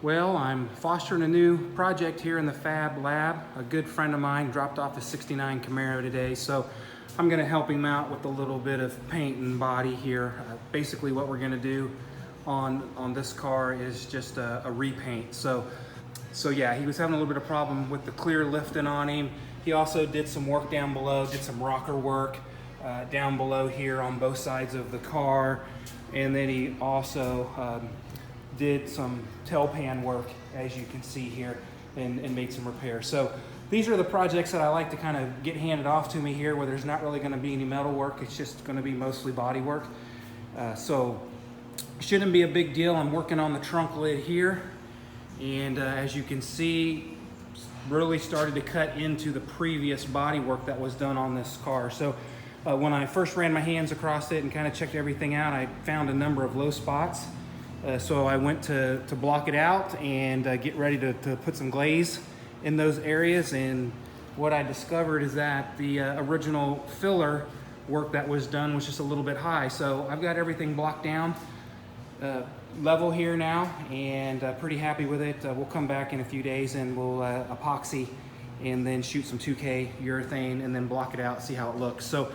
Well, I'm fostering a new project here in the Fab Lab. A good friend of mine dropped off a '69 Camaro today, so I'm going to help him out with a little bit of paint and body here. Basically what we're going to do on this car is just a repaint. So yeah, he was having a little bit of problem with the clear lifting on him. He also did some work down below, did some rocker work down below here on both sides of the car. And then he also did some tail pan work, as you can see here, and made some repairs. So these are the projects that I like to kind of get handed off to me here, where there's not really going to be any metal work. It's just going to be mostly body work. So shouldn't be a big deal. I'm working on the trunk lid here, and as you can see, really started to cut into the previous body work that was done on this car. So when I first ran my hands across it and kind of checked everything out, I found a number of low spots. So I went to block it out and get ready to put some glaze in those areas. And what I discovered is that the original filler work that was done was just a little bit high. So I've got everything blocked down level here now, and pretty happy with it. We'll come back in a few days and we'll epoxy and then shoot some 2K urethane and then block it out, see how it looks. So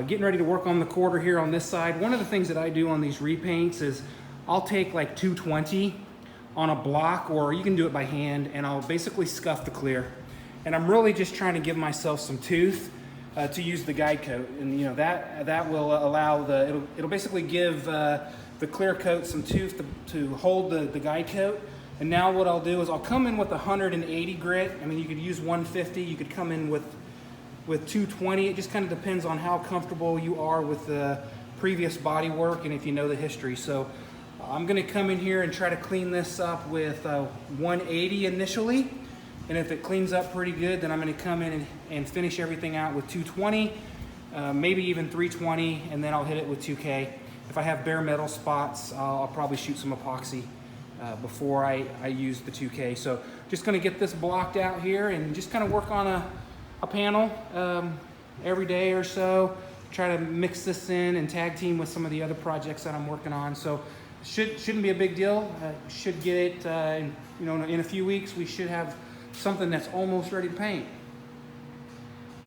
getting ready to work on the quarter here on this side. One of the things that I do on these repaints is I'll take like 220 on a block, or you can do it by hand, and I'll basically scuff the clear. And I'm really just trying to give myself some tooth to use the guide coat. And you know, that will allow it'll basically give the clear coat some tooth to hold the guide coat. And now what I'll do is I'll come in with 180 grit. I mean, you could use 150, you could come in with 220. It just kind of depends on how comfortable you are with the previous body work and if you know the history. So I'm going to come in here and try to clean this up with 180 initially, and if it cleans up pretty good, then I'm going to come in and finish everything out with 220, maybe even 320, and then I'll hit it with 2K. If I have bare metal spots, I'll probably shoot some epoxy before I use the 2K. So just going to get this blocked out here and just kind of work on a panel every day or so. Try to mix this in and tag team with some of the other projects that I'm working on. So shouldn't be a big deal. Should get it, in a few weeks. We should have something that's almost ready to paint.